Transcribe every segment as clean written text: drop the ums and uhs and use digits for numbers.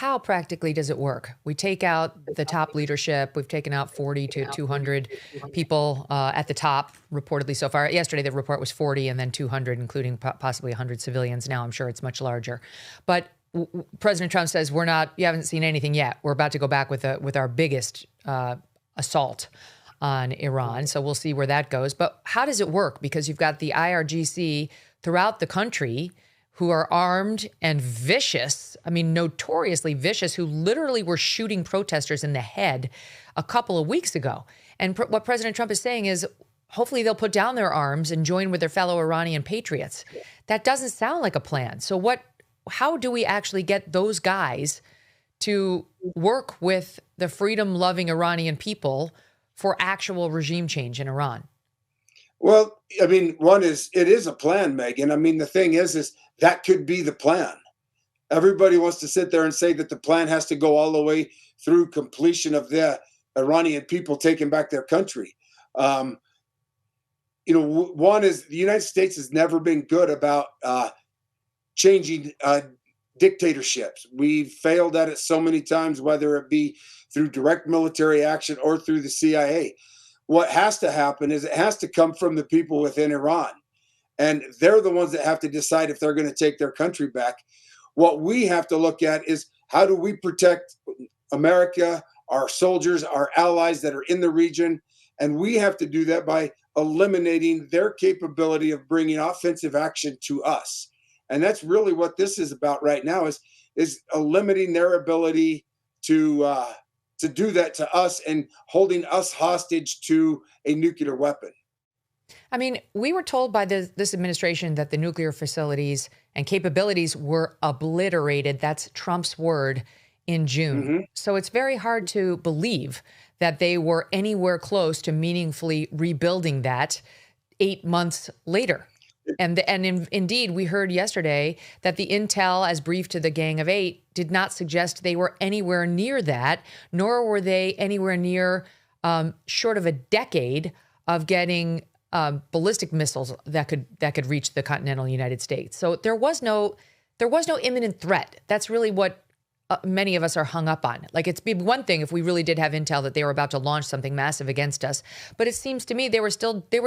how practically does it work? We take out the top leadership. We've taken out 40 to 200 people at the top, reportedly so far. Yesterday, the report was 40 and then 200, including possibly 100 civilians. Now I'm sure it's much larger. But President Trump says, you haven't seen anything yet. We're about to go back with our biggest assault on Iran. So we'll see where that goes. But how does it work? Because you've got the IRGC throughout the country who are armed and vicious, notoriously vicious, who literally were shooting protesters in the head a couple of weeks ago. And what President Trump is saying is, hopefully they'll put down their arms and join with their fellow Iranian patriots. That doesn't sound like a plan. So how do we actually get those guys to work with the freedom-loving Iranian people for actual regime change in Iran? Well, one is, it is a plan, Megyn. The thing is that could be the plan. Everybody wants to sit there and say that the plan has to go all the way through completion of the Iranian people taking back their country. One is the United States has never been good about changing dictatorships. We've failed at it so many times, whether it be through direct military action or through the CIA. What has to happen is it has to come from the people within Iran. And they're the ones that have to decide if they're going to take their country back. What we have to look at is, how do we protect America, our soldiers, our allies that are in the region? And we have to do that by eliminating their capability of bringing offensive action to us. And that's really what this is about right now, is eliminating their ability to do that to us and holding us hostage to a nuclear weapon. We were told by this administration that the nuclear facilities and capabilities were obliterated. That's Trump's word in June. Mm-hmm. So it's very hard to believe that they were anywhere close to meaningfully rebuilding that 8 months later. And indeed, we heard yesterday that the intel, as briefed to the Gang of Eight, did not suggest they were anywhere near that, nor were they anywhere near short of a decade of getting ballistic missiles that could reach the continental United States. So there was no imminent threat. That's really what many of us are hung up on. Like, it's be one thing if we really did have intel that they were about to launch something massive against us, but it seems to me they were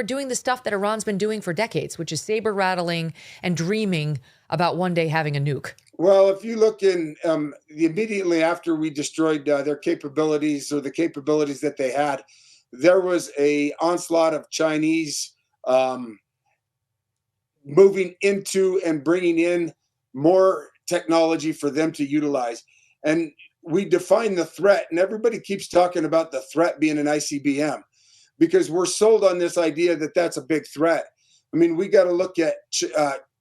doing the stuff that Iran's been doing for decades, which is saber rattling and dreaming about one day having a nuke. Well, if you look in immediately after we destroyed their capabilities, or the capabilities that they had, there was a onslaught of Chinese moving into and bringing in more technology for them to utilize. And we define the threat, and everybody keeps talking about the threat being an ICBM, because we're sold on this idea that that's a big threat. We got to look at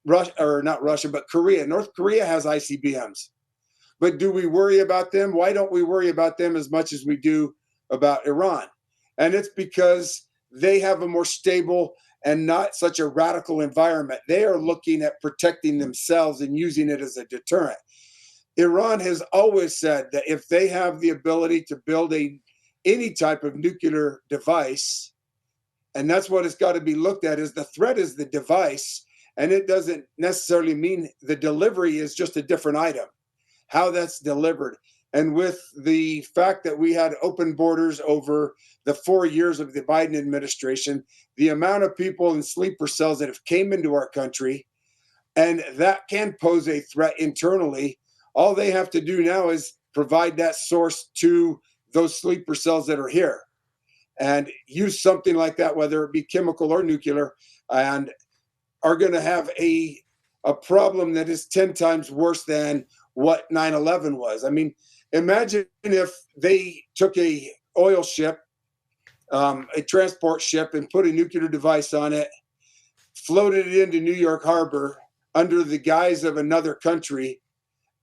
Russia, or not Russia, but Korea. North Korea has ICBMs. But do we worry about them? Why don't we worry about them as much as we do about Iran? And it's because they have a more stable and not such a radical environment. They are looking at protecting themselves and using it as a deterrent. Iran has always said that if they have the ability to build any type of nuclear device, and that's what it's got to be looked at, is the threat is the device, and it doesn't necessarily mean the delivery is just a different item, how that's delivered. And with the fact that we had open borders over the 4 years of the Biden administration, the amount of people in sleeper cells that have came into our country, and that can pose a threat internally. All they have to do now is provide that source to those sleeper cells that are here and use something like that, whether it be chemical or nuclear, and are going to have a problem that is 10 times worse than what 9/11 was. Imagine if they took a oil ship, a transport ship, and put a nuclear device on it, floated it into New York Harbor under the guise of another country,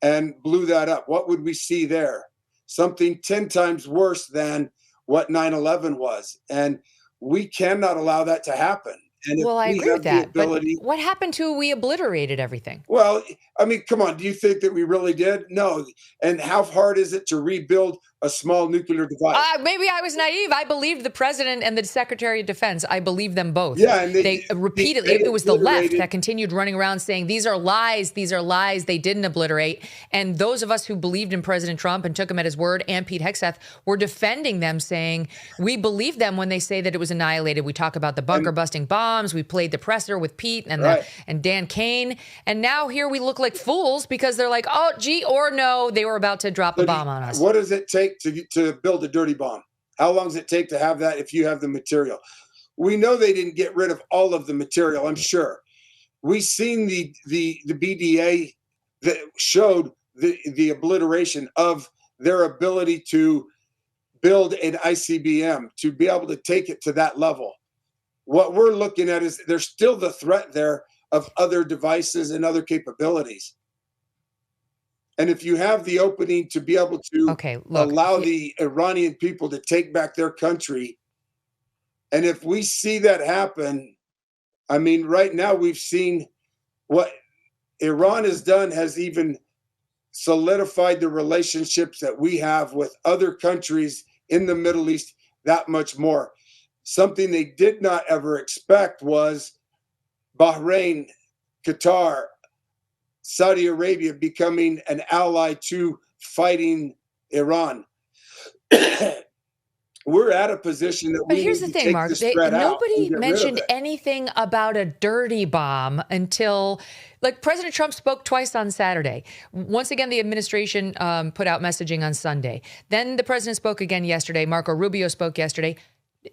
and blew that up. What would we see there? Something 10 times worse than what 9/11 was. And we cannot allow that to happen. And if Well, I we agree with have the that. But ability, what happened to we obliterated everything? well, I mean, come on, do you think that we really did? No. And how hard is it to rebuild a small nuclear device? Maybe I was naive. I believed the president and the secretary of defense. I believe them both. Yeah, and They repeatedly, it was the left that continued running around saying, these are lies, these are lies. They didn't obliterate. And those of us who believed in President Trump and took him at his word, and Pete Hegseth, were defending them, saying, we believe them when they say that it was annihilated. We talk about the bunker busting bombs. We played the presser with Pete and, and Dan Kane. And now here we look like fools because they're like, oh, gee, or no, they were about to drop a bomb on us. What does it take to build a dirty bomb? How long does it take to have that if you have the material? We know they didn't get rid of all of the material, I'm sure. We've seen the BDA that showed the obliteration of their ability to build an ICBM, to be able to take it to that level. What we're looking at is there's still the threat there of other devices and other capabilities. And if you have the opening to be able to allow the Iranian people to take back their country, and if we see that happen, I mean, right now we've seen what Iran has done has even solidified the relationships that we have with other countries in the Middle East that much more. Something they did not ever expect was Bahrain, Qatar, Saudi Arabia becoming an ally to fighting Iran. We're at a position that but here's the thing, Mark. Nobody mentioned anything about a dirty bomb until, like, President Trump spoke twice on Saturday. Once again, the administration put out messaging on Sunday. Then the president spoke again yesterday. Marco Rubio spoke yesterday.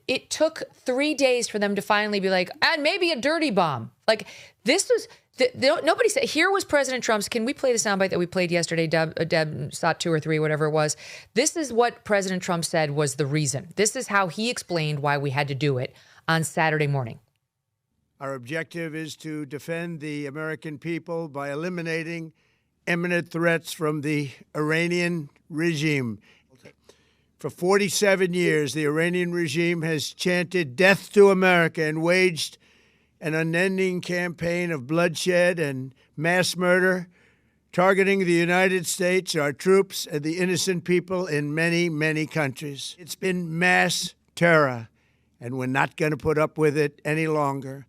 It took 3 days for them to finally be like, and maybe a dirty bomb. Like, this was... Nobody said, here was President Trump's, can we play the soundbite that we played yesterday, Deb saw 2 or 3, whatever it was. This is what President Trump said was the reason. This is how he explained why we had to do it on Saturday morning. Our objective is to defend the American people by eliminating imminent threats from the Iranian regime. For 47 years, the Iranian regime has chanted death to America and waged an unending campaign of bloodshed and mass murder, targeting the United States, our troops, and the innocent people in many, many countries. It's been mass terror, and we're not going to put up with it any longer.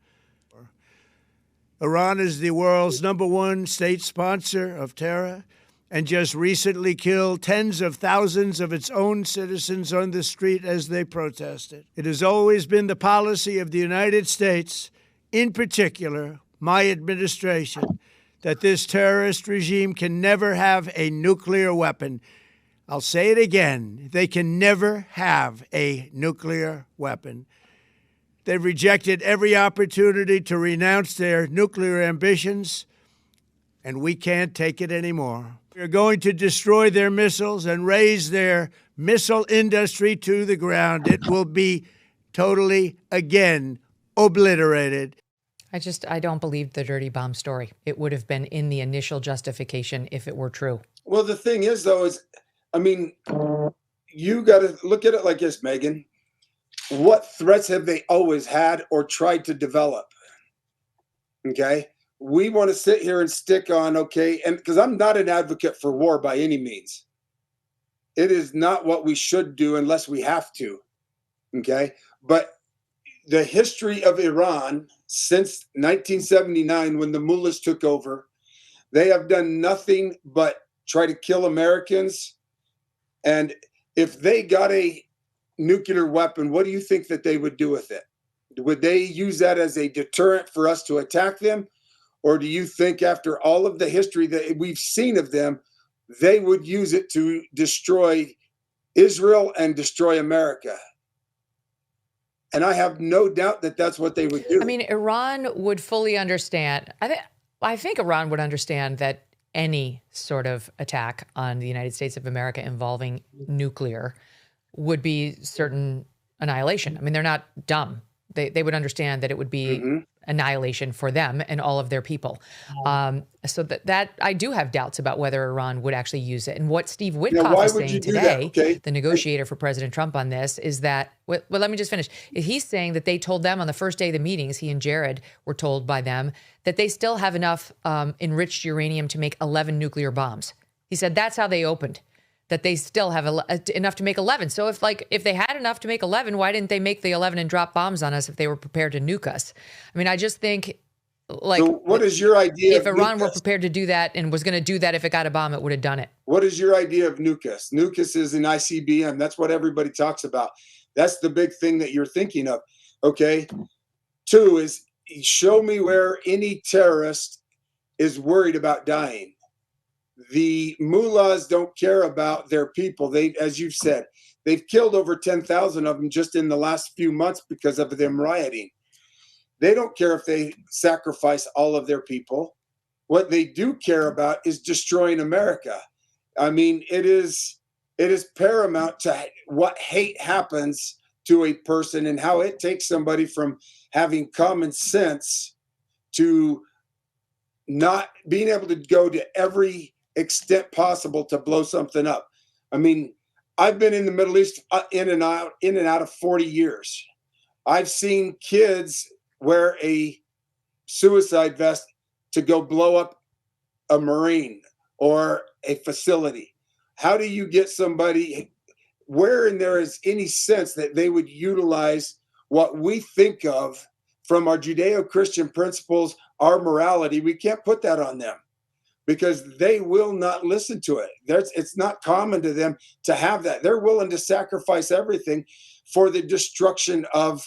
Iran is the world's #1 state sponsor of terror and just recently killed tens of thousands of its own citizens on the street as they protested. It has always been the policy of the United States, in particular, my administration, that this terrorist regime can never have a nuclear weapon. I'll say it again. They can never have a nuclear weapon. They've rejected every opportunity to renounce their nuclear ambitions, and we can't take it anymore. We're going to destroy their missiles and raise their missile industry to the ground. It will be totally, again, obliterated. I don't believe the dirty bomb story. It would have been in the initial justification if it were true. Well, the thing is, though, is, I mean, you got to look at it like this, Megyn. What threats have they always had or tried to develop? Okay. We want to sit here and stick on, okay, and because I'm not an advocate for war by any means. It is not what we should do unless we have to. Okay. But the history of Iran since 1979, when the mullahs took over, they have done nothing but try to kill Americans. And if they got a nuclear weapon, what do you think that they would do with it? Would they use that as a deterrent for us to attack them? Or do you think after all of the history that we've seen of them, they would use it to destroy Israel and destroy America? And I have no doubt that that's what they would do. I mean, Iran would fully understand. I think Iran would understand that any sort of attack on the United States of America involving nuclear would be certain annihilation. I mean, they're not dumb. They would understand that it would be annihilation for them and all of their people. So that I do have doubts about whether Iran would actually use it. And what Steve Witkoff is saying today, the negotiator for President Trump on this, is that, well, let me just finish. He's saying that they told them on the first day of the meetings, he and Jared were told by them that they still have enough enriched uranium to make 11 nuclear bombs. He said that's how they opened, that they still have enough to make 11. So if they had enough to make 11, why didn't they make the 11 and drop bombs on us if they were prepared to nuke us? I mean, I just think, like, so what is your idea? If Iran were prepared to do that and was going to do that, if it got a bomb, it would have done it. What is your idea of nuke us? Nuke us is an ICBM. That's what everybody talks about. That's the big thing that you're thinking of. Okay. 2 is show me where any terrorist is worried about dying. The mullahs don't care about their people. They, as you've said, they've killed over 10,000 of them just in the last few months because of them rioting. They don't care if they sacrifice all of their people. What they do care about is destroying America. I mean, it is paramount to what hate happens to a person and how it takes somebody from having common sense to not being able to go to every extent possible to blow something up. I mean, I've been in the Middle East in and out of 40 years. I've seen kids wear a suicide vest to go blow up a Marine or a facility. How do you get somebody where there is any sense that they would utilize what we think of from our Judeo-Christian principles, our morality? We can't put that on them, because they will not listen to it. It's not common to them to have that. They're willing to sacrifice everything for the destruction of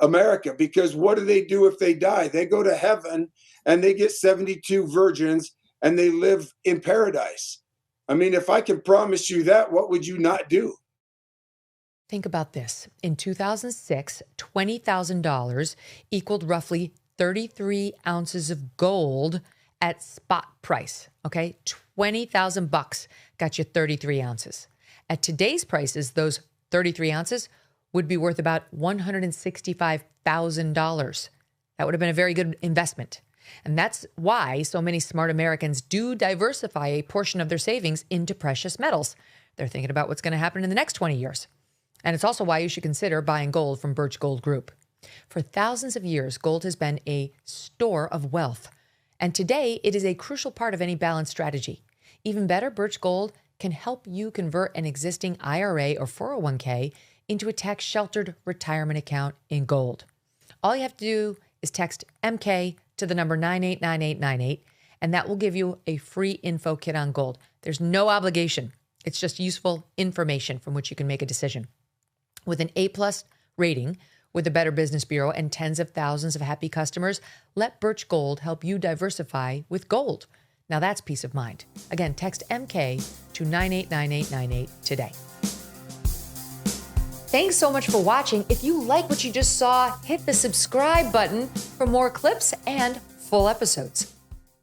America, because what do they do if they die? They go to heaven and they get 72 virgins and they live in paradise. I mean, if I can promise you that, what would you not do? Think about this. In 2006, $20,000 equaled roughly 33 ounces of gold at spot price. Okay, $20,000 got you 33 ounces. At today's prices, those 33 ounces would be worth about $165,000. That would have been a very good investment. And that's why so many smart Americans do diversify a portion of their savings into precious metals. They're thinking about what's going to happen in the next 20 years. And it's also why you should consider buying gold from Birch Gold Group. For thousands of years, gold has been a store of wealth. And today, it is a crucial part of any balanced strategy. Even better, Birch Gold can help you convert an existing IRA or 401k into a tax-sheltered retirement account in gold. All you have to do is text MK to the number 989898, and that will give you a free info kit on gold. There's no obligation. It's just useful information from which you can make a decision. With an A+ rating with the Better Business Bureau and tens of thousands of happy customers, let Birch Gold help you diversify with gold. Now that's peace of mind. Again, text MK to 989898 today. Thanks so much for watching. If you like what you just saw, hit the subscribe button for more clips and full episodes.